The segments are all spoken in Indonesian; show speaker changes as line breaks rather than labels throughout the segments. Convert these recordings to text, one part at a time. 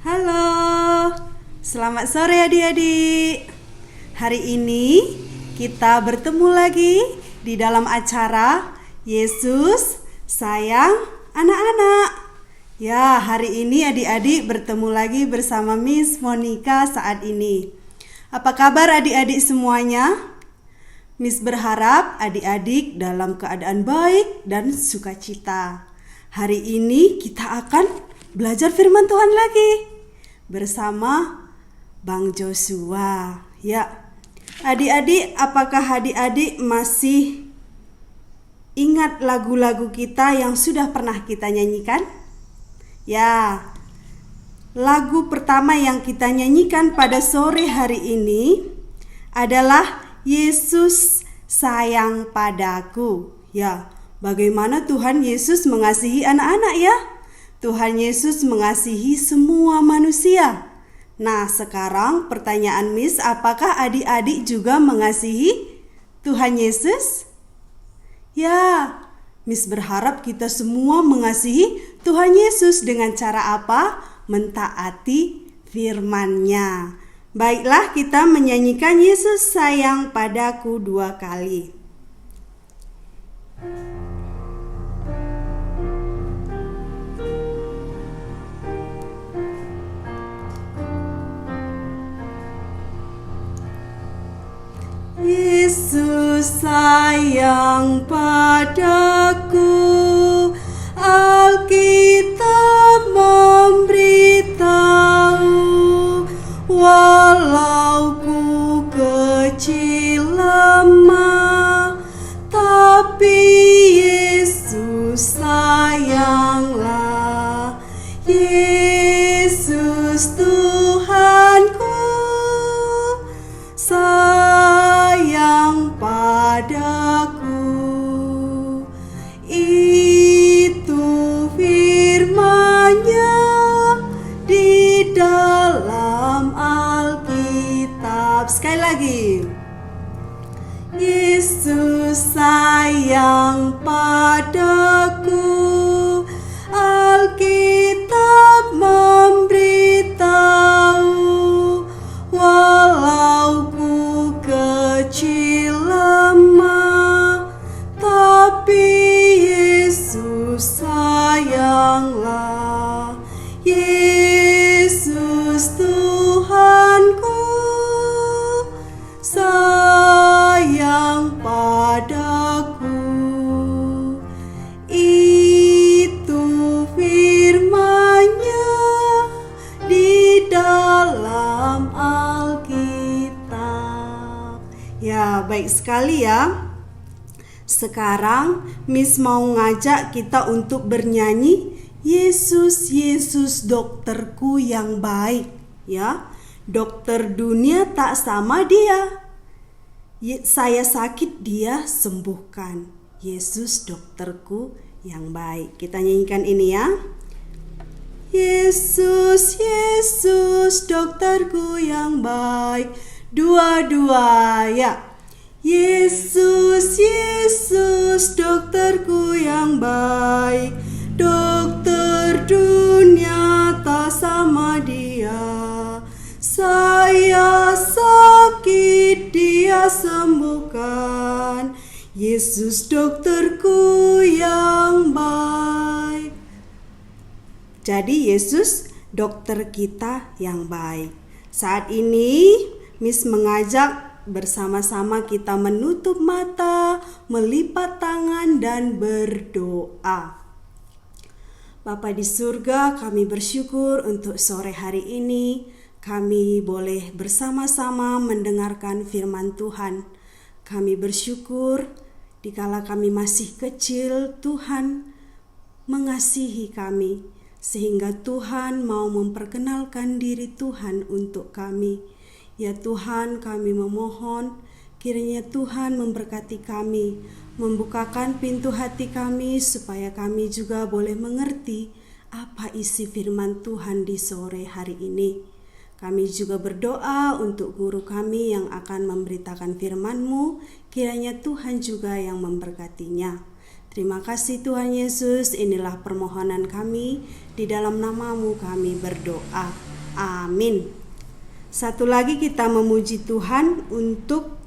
Halo, selamat sore adik-adik. Hari ini kita bertemu lagi di dalam acara Yesus Sayang Anak-anak. Ya, hari ini adik-adik bertemu lagi bersama Miss Monica saat ini. Apa kabar adik-adik semuanya? Miss berharap adik-adik dalam keadaan baik dan sukacita. Hari ini kita akan belajar firman Tuhan lagi bersama Bang Joshua. Ya, adik-adik, apakah adik-adik masih ingat lagu-lagu kita yang sudah pernah kita nyanyikan? Ya, lagu pertama yang kita nyanyikan pada sore hari ini adalah Yesus sayang padaku. Ya, bagaimana Tuhan Yesus mengasihi anak-anak ya? Tuhan Yesus mengasihi semua manusia. Nah, sekarang pertanyaan Miss, apakah adik-adik juga mengasihi Tuhan Yesus? Ya, Miss berharap kita semua mengasihi Tuhan Yesus dengan cara apa? Mentaati firman-Nya. Baiklah, kita menyanyikan Yesus sayang padaku 2 kali. Yesus sayang padaku, Alkitab memberitahu, walau ku kecil lemah, tapi Yesus sayanglah. Yesus Tuhanku sayang padaku, itu firman-Nya di dalam Alkitab. Sekali lagi, Yesus sayang padaku, Alkitab memberitahu, walau ku kecil lemah, tapi Yesus sayanglah. Yesus Tuhanku sayang padaku, itu firman-Nya di dalam Alkitab. Ya, baik sekali ya. Sekarang Miss mau ngajak kita untuk bernyanyi Yesus, Yesus dokterku yang baik. Ya, dokter dunia tak sama Dia. Saya sakit Dia sembuhkan. Yesus dokterku yang baik. Kita nyanyikan ini ya. Yesus, Yesus dokterku yang baik. Dua-dua ya. Yesus, Yesus dokterku yang baik. Dokter dunia tak sama Dia. Saya sakit Dia sembuhkan. Yesus dokterku yang baik. Jadi Yesus dokter kita yang baik. Saat ini Miss mengajak bersama-sama kita menutup mata, melipat tangan dan berdoa. Bapa di surga, kami bersyukur untuk sore hari ini kami boleh bersama-sama mendengarkan firman Tuhan. Kami bersyukur dikala kami masih kecil, Tuhan mengasihi kami, sehingga Tuhan mau memperkenalkan diri Tuhan untuk kami. Ya Tuhan, kami memohon kiranya Tuhan memberkati kami, membukakan pintu hati kami supaya kami juga boleh mengerti apa isi firman Tuhan di sore hari ini. Kami juga berdoa untuk guru kami yang akan memberitakan firman-Mu, kiranya Tuhan juga yang memberkatinya. Terima kasih Tuhan Yesus, inilah permohonan kami, di dalam nama-Mu kami berdoa. Amin. Satu lagi kita memuji Tuhan untuk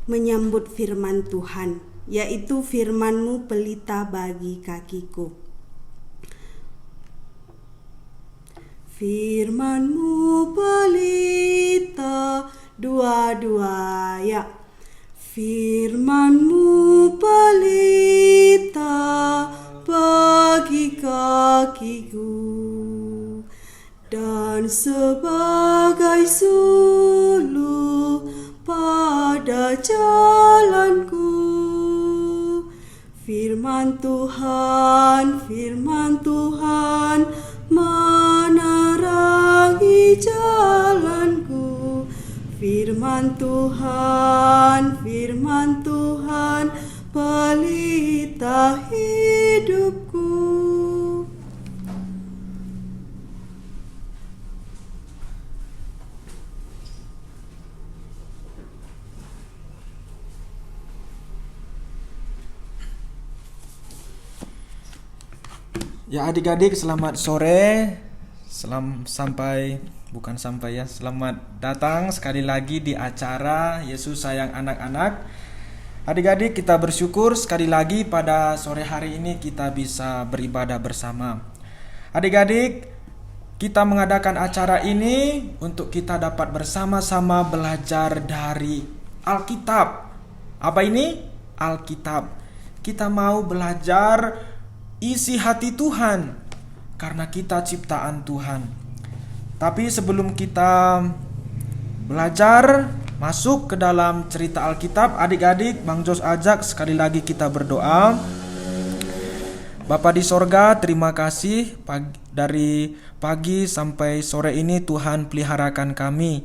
menyambut firman Tuhan, yaitu firman-Mu pelita bagi kakiku. Firman-Mu pelita, dua-dua ya. Firman-Mu pelita bagi kakiku dan sebagai suluh pada jalanku. Firman Tuhan menerangi jalanku. Firman Tuhan pelita hidupku.
Ya adik-adik, selamat sore. Selamat datang sekali lagi di acara Yesus Sayang Anak-anak. Adik-adik, kita bersyukur sekali lagi pada sore hari ini kita bisa beribadah bersama. Adik-adik, kita mengadakan acara ini untuk kita dapat bersama-sama belajar dari Alkitab. Apa ini? Alkitab. Kita mau belajar isi hati Tuhan, karena kita ciptaan Tuhan. Tapi sebelum kita belajar masuk ke dalam cerita Alkitab, adik-adik, Bang Jos ajak sekali lagi kita berdoa. Bapa di sorga, terima kasih dari pagi sampai sore ini Tuhan peliharakan kami.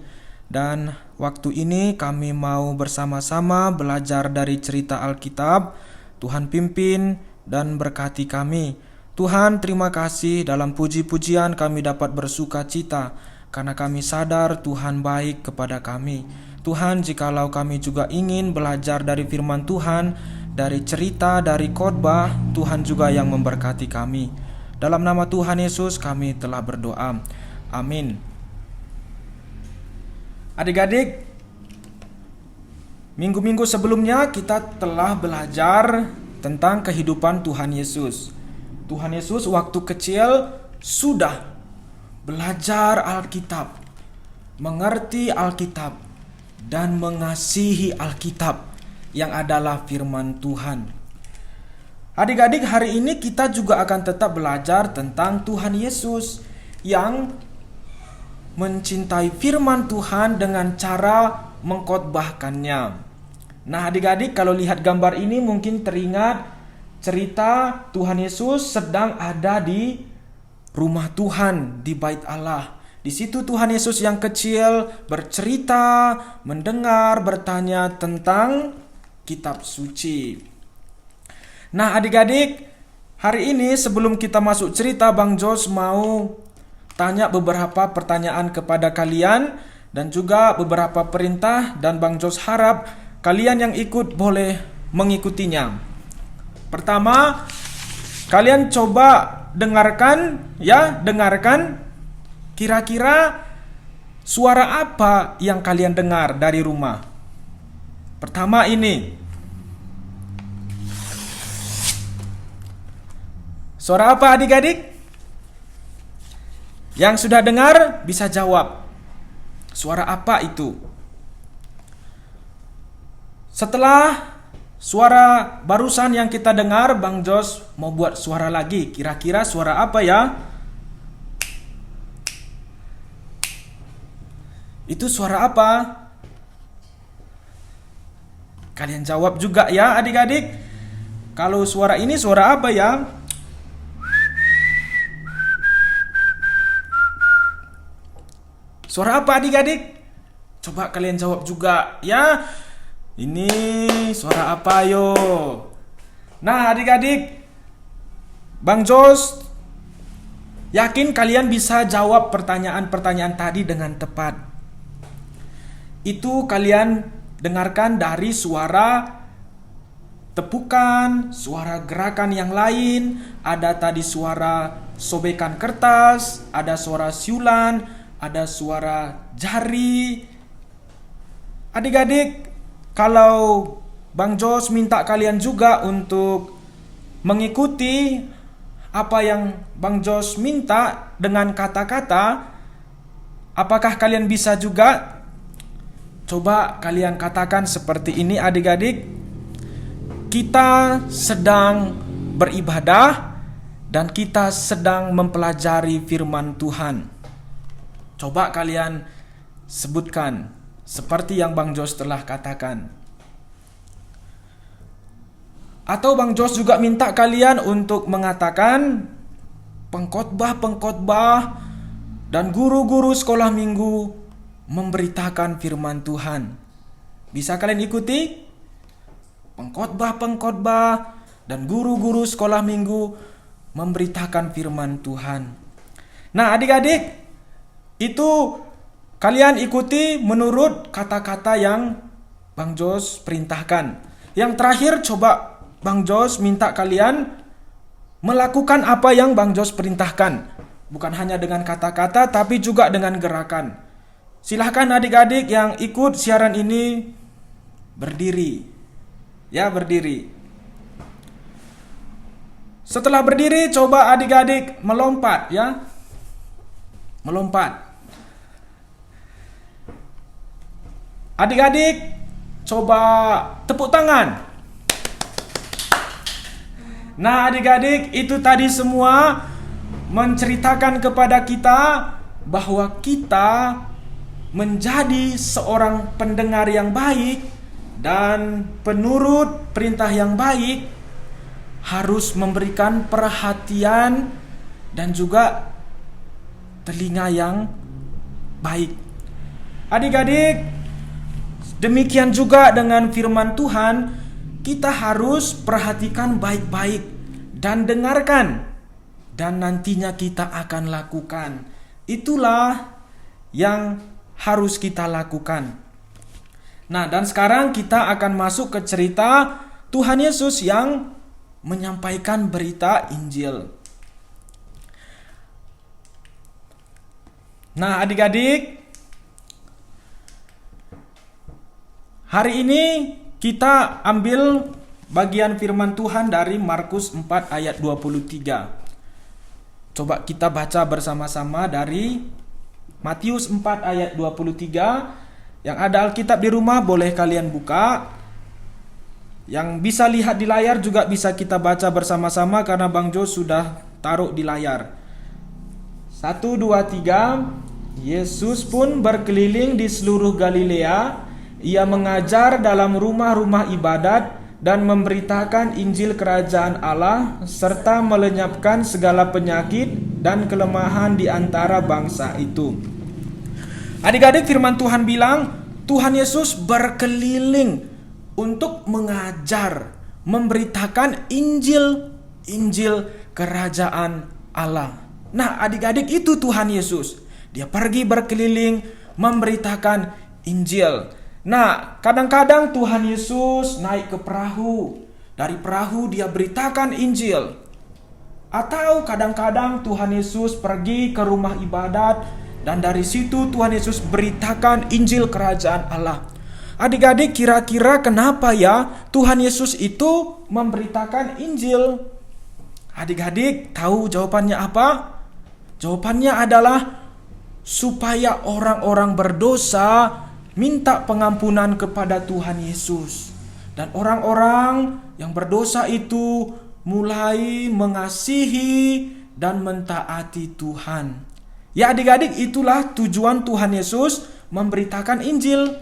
Dan waktu ini kami mau bersama-sama belajar dari cerita Alkitab. Tuhan pimpin dan berkati kami. Tuhan, terima kasih, dalam puji-pujian kami dapat bersuka cita karena kami sadar Tuhan baik kepada kami. Tuhan, jikalau kami juga ingin belajar dari firman Tuhan, dari cerita, dari khotbah, Tuhan juga yang memberkati kami. Dalam nama Tuhan Yesus kami telah berdoa. Amin. Adik-adik, minggu-minggu sebelumnya kita telah belajar tentang kehidupan Tuhan Yesus. Tuhan Yesus waktu kecil sudah belajar Alkitab, mengerti Alkitab, dan mengasihi Alkitab yang adalah firman Tuhan. Adik-adik, hari ini kita juga akan tetap belajar tentang Tuhan Yesus yang mencintai firman Tuhan dengan cara mengkhotbahkannya. Nah adik-adik, kalau lihat gambar ini mungkin teringat cerita Tuhan Yesus sedang ada di rumah Tuhan, di bait Allah. Di situ Tuhan Yesus yang kecil bercerita, mendengar, bertanya tentang kitab suci. Nah adik-adik, hari ini sebelum kita masuk cerita, Bang Jos mau tanya beberapa pertanyaan kepada kalian dan juga beberapa perintah, dan Bang Jos harap kalian yang ikut boleh mengikutinya. Pertama, kalian coba dengarkan kira-kira suara apa yang kalian dengar dari rumah. Pertama ini. Suara apa adik-adik? Yang sudah dengar bisa jawab. Suara apa itu? Setelah suara barusan yang kita dengar, Bang Jos mau buat suara lagi. Kira-kira suara apa ya? Itu suara apa? Kalian jawab juga ya adik-adik. Kalau suara ini suara apa ya? Suara apa adik-adik? Coba kalian jawab juga ya. Ini suara apa yo? Nah adik-adik, Bang Jos yakin kalian bisa jawab pertanyaan-pertanyaan tadi dengan tepat. Itu kalian dengarkan dari suara tepukan, suara gerakan yang lain, ada tadi suara sobekan kertas, ada suara siulan, ada suara jari. Adik-adik, kalau Bang Jos minta kalian juga untuk mengikuti apa yang Bang Jos minta dengan kata-kata, apakah kalian bisa juga? Coba kalian katakan seperti ini adik-adik. Kita sedang beribadah dan kita sedang mempelajari firman Tuhan. Coba kalian sebutkan seperti yang Bang Jos telah katakan. Atau Bang Jos juga minta kalian untuk mengatakan pengkhotbah-pengkhotbah dan guru-guru sekolah minggu memberitakan firman Tuhan. Bisa kalian ikuti? Pengkhotbah-pengkhotbah dan guru-guru sekolah minggu memberitakan firman Tuhan. Nah, adik-adik, itu kalian ikuti menurut kata-kata yang Bang Jos perintahkan. Yang terakhir, coba Bang Jos minta kalian melakukan apa yang Bang Jos perintahkan. Bukan hanya dengan kata-kata, tapi juga dengan gerakan. Silahkan adik-adik yang ikut siaran ini berdiri. Ya, berdiri. Setelah berdiri, coba adik-adik melompat, ya. Melompat. Adik-adik, coba tepuk tangan. Nah, adik-adik, itu tadi semua menceritakan kepada kita bahwa kita menjadi seorang pendengar yang baik dan penurut perintah yang baik harus memberikan perhatian dan juga telinga yang baik. Adik-adik, demikian juga dengan firman Tuhan, kita harus perhatikan baik-baik dan dengarkan, dan nantinya kita akan lakukan. Itulah yang harus kita lakukan. Nah, dan sekarang kita akan masuk ke cerita Tuhan Yesus yang menyampaikan berita Injil. Nah, adik-adik, hari ini kita ambil bagian firman Tuhan dari Markus 4 ayat 23. Coba kita baca bersama-sama dari Matius 4 ayat 23. Yang ada Alkitab di rumah boleh kalian buka. Yang bisa lihat di layar juga bisa kita baca bersama-sama karena Bang Jos sudah taruh di layar. 1, 2, 3. Yesus pun berkeliling di seluruh Galilea. Ia mengajar dalam rumah-rumah ibadat dan memberitakan Injil kerajaan Allah serta melenyapkan segala penyakit dan kelemahan di antara bangsa itu. Adik-adik, firman Tuhan bilang Tuhan Yesus berkeliling untuk mengajar, memberitakan Injil kerajaan Allah. Nah, adik-adik, itu Tuhan Yesus. Dia pergi berkeliling memberitakan Injil. Nah, kadang-kadang Tuhan Yesus naik ke perahu. Dari perahu dia beritakan Injil. Atau kadang-kadang Tuhan Yesus pergi ke rumah ibadat dan dari situ Tuhan Yesus beritakan Injil kerajaan Allah. Adik-adik, kira-kira kenapa ya Tuhan Yesus itu memberitakan Injil? Adik-adik tahu jawabannya apa? Jawabannya adalah supaya orang-orang berdosa minta pengampunan kepada Tuhan Yesus. Dan orang-orang yang berdosa itu mulai mengasihi dan mentaati Tuhan. Ya adik-adik, itulah tujuan Tuhan Yesus memberitakan Injil.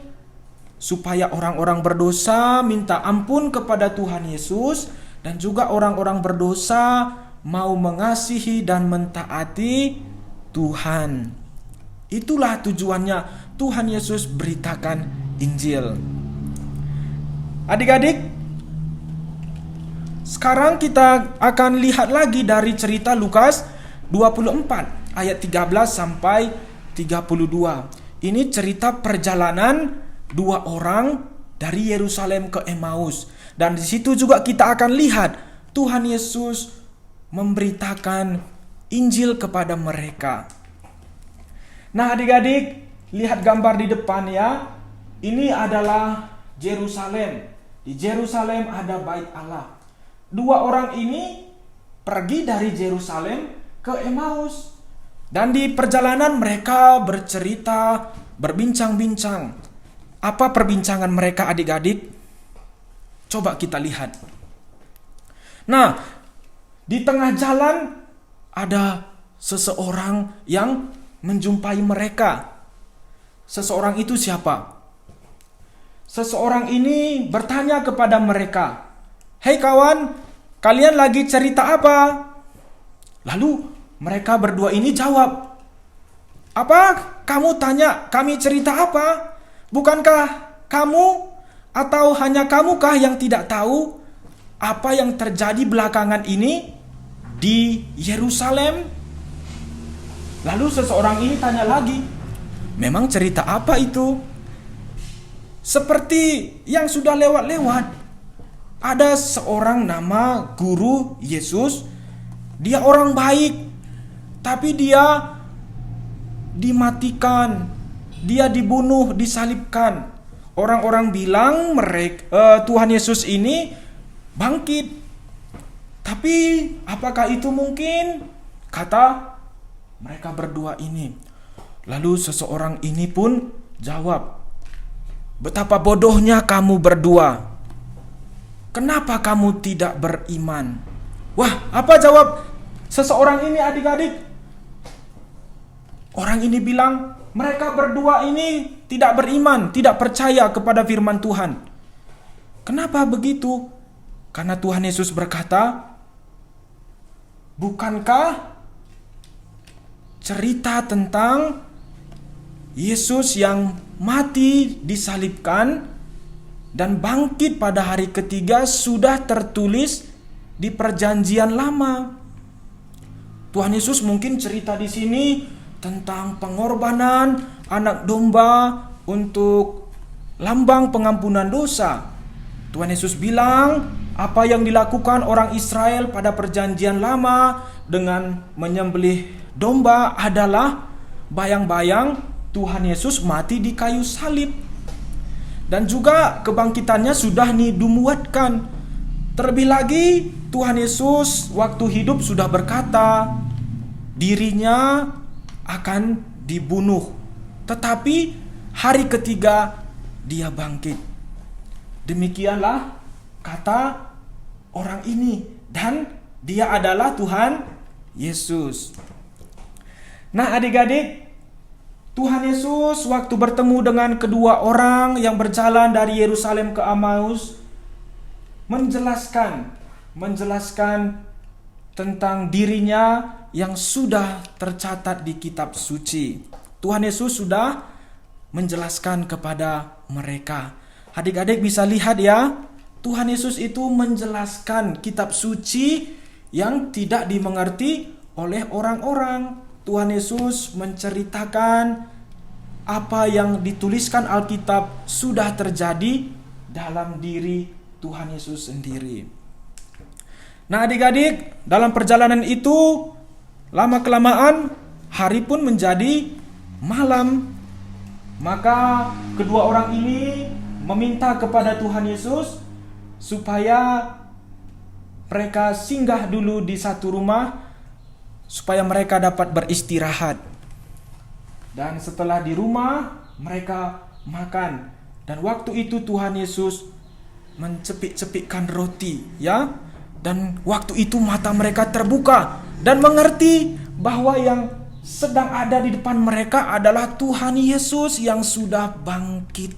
Supaya orang-orang berdosa minta ampun kepada Tuhan Yesus. Dan juga orang-orang berdosa mau mengasihi dan mentaati Tuhan. Itulah tujuannya Tuhan Yesus beritakan Injil. Adik-adik, sekarang kita akan lihat lagi dari cerita Lukas 24 ayat 13 sampai 32. Ini cerita perjalanan dua orang dari Yerusalem ke Emmaus. Dan di situ juga kita akan lihat Tuhan Yesus memberitakan Injil kepada mereka. Nah, adik-adik, lihat gambar di depan ya. Ini adalah Yerusalem. Di Yerusalem ada Bait Allah. Dua orang ini pergi dari Yerusalem ke Emmaus. Dan di perjalanan mereka bercerita, berbincang-bincang. Apa perbincangan mereka, adik-adik? Coba kita lihat. Nah, di tengah jalan ada seseorang yang menjumpai mereka. Seseorang itu siapa? Seseorang ini bertanya kepada mereka, "Hei kawan, kalian lagi cerita apa?" Lalu mereka berdua ini jawab, "Apa kamu tanya kami cerita apa? Bukankah kamu atau hanya kamukah yang tidak tahu apa yang terjadi belakangan ini di Yerusalem?" Lalu seseorang ini tanya lagi, "Memang cerita apa itu?" Seperti yang sudah lewat-lewat, ada seorang nama guru Yesus. Dia orang baik, tapi dia dimatikan, dia dibunuh, disalibkan. Orang-orang bilang Tuhan Yesus ini bangkit. Tapi apakah itu mungkin? Kata mereka berdua ini. Lalu seseorang ini pun jawab, "Betapa bodohnya kamu berdua. Kenapa kamu tidak beriman?" Wah, apa jawab seseorang ini, adik-adik? Orang ini bilang, mereka berdua ini tidak beriman, tidak percaya kepada firman Tuhan. Kenapa begitu? Karena Tuhan Yesus berkata, "Bukankah cerita tentang Yesus yang mati, disalibkan, dan bangkit pada hari ketiga sudah tertulis di perjanjian lama?" Tuhan Yesus mungkin cerita di sini tentang pengorbanan anak domba untuk lambang pengampunan dosa. Tuhan Yesus bilang apa yang dilakukan orang Israel pada perjanjian lama dengan menyembelih domba adalah bayang-bayang Tuhan Yesus mati di kayu salib. Dan juga kebangkitannya sudah dinubuatkan. Terlebih lagi Tuhan Yesus waktu hidup sudah berkata dirinya akan dibunuh, tetapi hari ketiga dia bangkit. Demikianlah kata orang ini, dan dia adalah Tuhan Yesus. Nah, adik-adik, Tuhan Yesus waktu bertemu dengan kedua orang yang berjalan dari Yerusalem ke Emmaus menjelaskan tentang dirinya yang sudah tercatat di kitab suci. Tuhan Yesus sudah menjelaskan kepada mereka. Adik-adik bisa lihat ya, Tuhan Yesus itu menjelaskan kitab suci yang tidak dimengerti oleh orang-orang. Tuhan Yesus menceritakan apa yang dituliskan Alkitab sudah terjadi dalam diri Tuhan Yesus sendiri. Nah, adik-adik, dalam perjalanan itu lama-kelamaan hari pun menjadi malam. Maka kedua orang ini meminta kepada Tuhan Yesus supaya mereka singgah dulu di satu rumah supaya mereka dapat beristirahat. Dan setelah di rumah mereka makan. Dan waktu itu Tuhan Yesus mencepik-cepikkan roti, ya. Dan waktu itu mata mereka terbuka dan mengerti bahwa yang sedang ada di depan mereka adalah Tuhan Yesus yang sudah bangkit.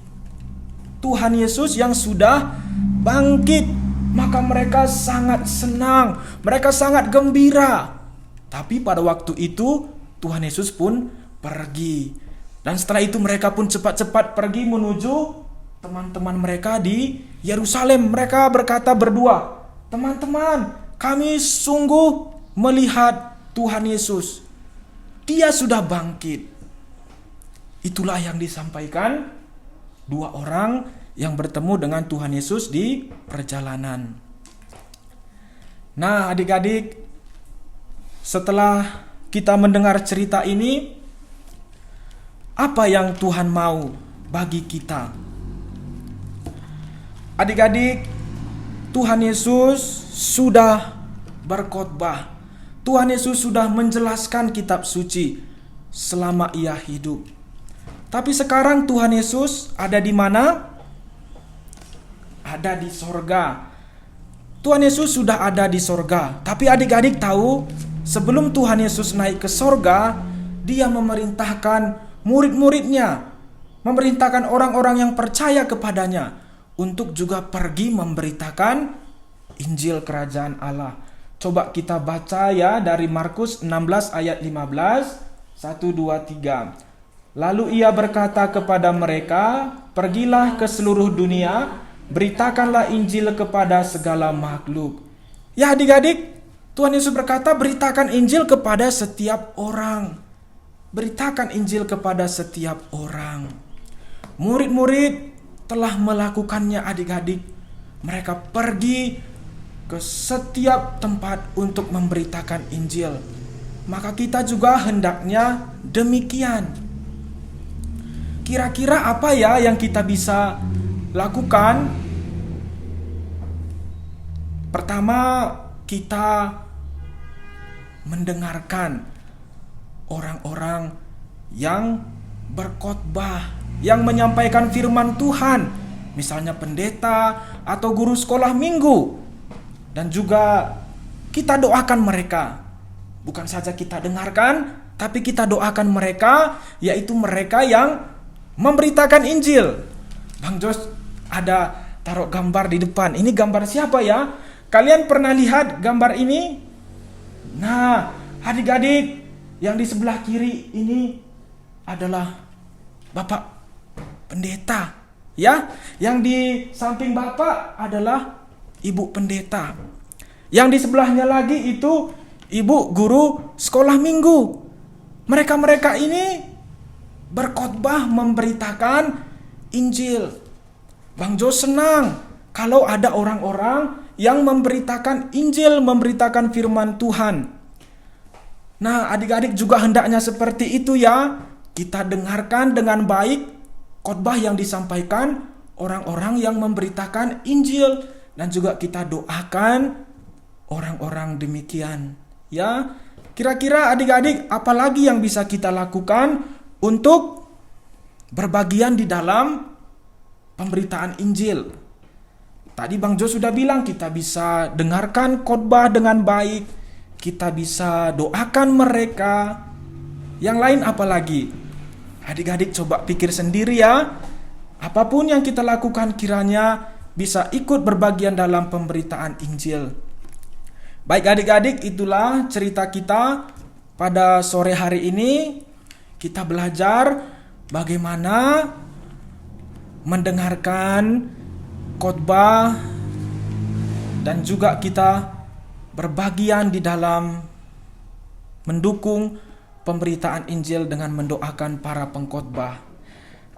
Tuhan Yesus yang sudah bangkit. Maka mereka sangat senang, mereka sangat gembira. Tapi pada waktu itu Tuhan Yesus pun pergi. Dan setelah itu mereka pun cepat-cepat pergi menuju teman-teman mereka di Yerusalem. Mereka berkata berdua, "Teman-teman, kami sungguh melihat Tuhan Yesus. Dia sudah bangkit." Itulah yang disampaikan dua orang yang bertemu dengan Tuhan Yesus di perjalanan. Nah, adik-adik, setelah kita mendengar cerita ini, apa yang Tuhan mau bagi kita. Adik-adik, Tuhan Yesus sudah berkhotbah. Tuhan Yesus sudah menjelaskan kitab suci selama ia hidup. Tapi sekarang Tuhan Yesus ada di mana? Ada di sorga. Tuhan Yesus sudah ada di sorga. Tapi adik-adik tahu, sebelum Tuhan Yesus naik ke sorga, dia memerintahkan murid-muridnya, memerintahkan orang-orang yang percaya kepadanya untuk juga pergi memberitakan Injil Kerajaan Allah. Coba kita baca ya dari Markus 16 ayat 15, 1, 2, 3. Lalu ia berkata kepada mereka, pergilah ke seluruh dunia, beritakanlah Injil kepada segala makhluk. Ya adik-adik, Tuhan Yesus berkata beritakan Injil kepada setiap orang. Beritakan Injil kepada setiap orang. Murid-murid telah melakukannya adik-adik. Mereka pergi ke setiap tempat untuk memberitakan Injil. Maka kita juga hendaknya demikian. Kira-kira apa ya yang kita bisa lakukan? Pertama, kita mendengarkan orang-orang yang berkhotbah, yang menyampaikan firman Tuhan, misalnya pendeta atau guru sekolah minggu. Dan juga kita doakan mereka. Bukan saja kita dengarkan, tapi kita doakan mereka, yaitu mereka yang memberitakan Injil. Bang Jos ada taruh gambar di depan. Ini gambar siapa ya? Kalian pernah lihat gambar ini? Nah, adik-adik, yang di sebelah kiri ini adalah Bapak Pendeta, ya. Yang di samping Bapak adalah Ibu Pendeta. Yang di sebelahnya lagi itu Ibu Guru Sekolah Minggu. Mereka-mereka ini berkhotbah memberitakan Injil. Bang Jo senang kalau ada orang-orang yang memberitakan Injil, memberitakan firman Tuhan. Nah, adik-adik juga hendaknya seperti itu ya. Kita dengarkan dengan baik khotbah yang disampaikan orang-orang yang memberitakan Injil, dan juga kita doakan orang-orang demikian. Ya, kira-kira adik-adik apalagi yang bisa kita lakukan untuk berbagian di dalam pemberitaan Injil? Tadi Bang Jo sudah bilang kita bisa dengarkan khotbah dengan baik, kita bisa doakan mereka. Yang lain apa lagi? Adik-adik coba pikir sendiri ya. Apapun yang kita lakukan kiranya bisa ikut berbagian dalam pemberitaan Injil. Baik adik-adik, itulah cerita kita pada sore hari ini. Kita belajar bagaimana mendengarkan khotbah dan juga kita berbagian di dalam mendukung pemberitaan Injil dengan mendoakan para pengkhotbah.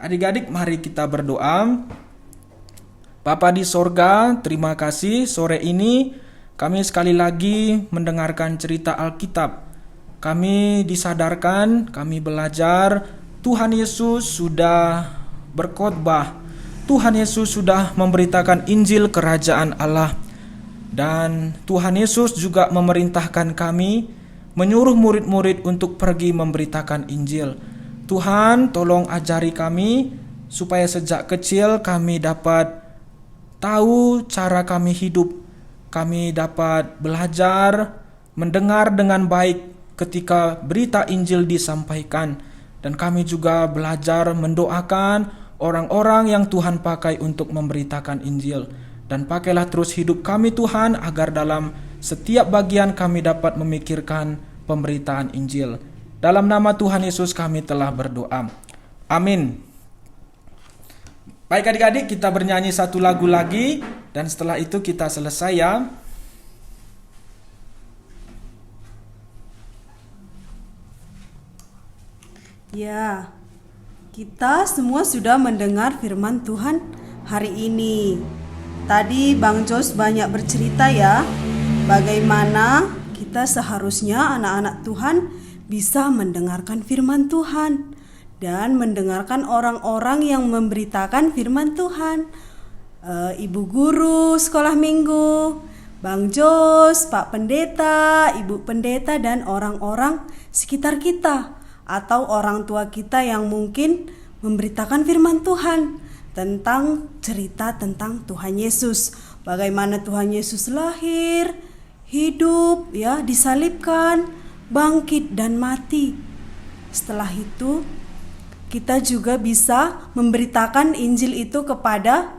Adik-adik, mari kita berdoa. Bapa di sorga, terima kasih sore ini kami sekali lagi mendengarkan cerita Alkitab. Kami disadarkan, kami belajar Tuhan Yesus sudah berkhotbah. Tuhan Yesus sudah memberitakan Injil Kerajaan Allah. Dan Tuhan Yesus juga memerintahkan kami, menyuruh murid-murid untuk pergi memberitakan Injil. Tuhan, tolong ajari kami supaya sejak kecil kami dapat tahu cara kami hidup. Kami dapat belajar mendengar dengan baik ketika berita Injil disampaikan. Dan kami juga belajar mendoakan orang-orang yang Tuhan pakai untuk memberitakan Injil. Dan pakailah terus hidup kami Tuhan, agar dalam setiap bagian kami dapat memikirkan pemberitaan Injil. Dalam nama Tuhan Yesus kami telah berdoa. Amin. Baik adik-adik, kita bernyanyi satu lagu lagi, dan setelah itu kita selesai ya.
Ya, kita semua sudah mendengar firman Tuhan hari ini. Tadi Bang Jos banyak bercerita ya, bagaimana kita seharusnya anak-anak Tuhan bisa mendengarkan firman Tuhan. dan mendengarkan orang-orang yang memberitakan firman Tuhan. Ibu guru sekolah minggu, Bang Jos, Pak Pendeta, Ibu Pendeta, dan orang-orang sekitar kita atau orang tua kita yang mungkin memberitakan firman Tuhan tentang cerita tentang Tuhan Yesus. Bagaimana Tuhan Yesus lahir, hidup, ya, disalibkan, bangkit dan mati. Setelah itu kita juga bisa memberitakan Injil itu kepada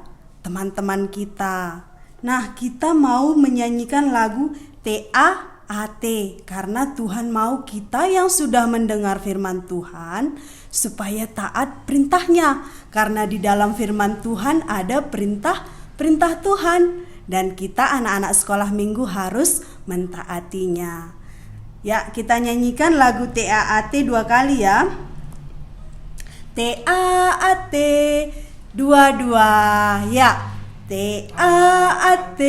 teman-teman kita. Nah, kita mau menyanyikan lagu TAAT karena Tuhan mau kita yang sudah mendengar firman Tuhan supaya taat perintahnya. Karena di dalam firman Tuhan ada perintah Tuhan dan kita anak-anak sekolah minggu harus mentaatinya. Ya, kita nyanyikan lagu TAAT 2 kali ya. TAAT 22 ya. TAAT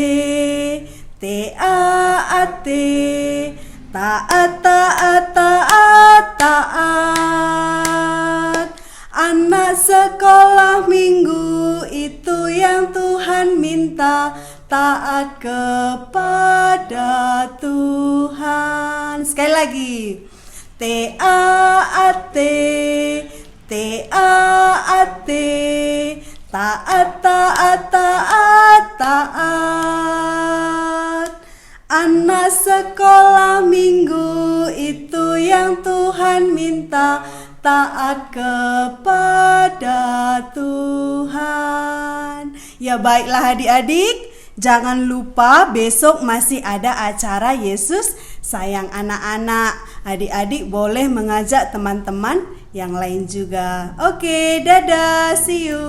TAAT taat taat taat taat. Anak sekolah minggu itu yang Tuhan minta, taat kepada Tuhan. Sekali lagi. TAAT TAAT taat taat taat taat. Anak sekolah minggu itu yang Tuhan minta, taat kepada Tuhan. Ya baiklah adik-adik, jangan lupa besok masih ada acara Yesus Sayang Anak-anak. Adik-adik boleh mengajak teman-teman yang lain juga. Oke, dadah, see you.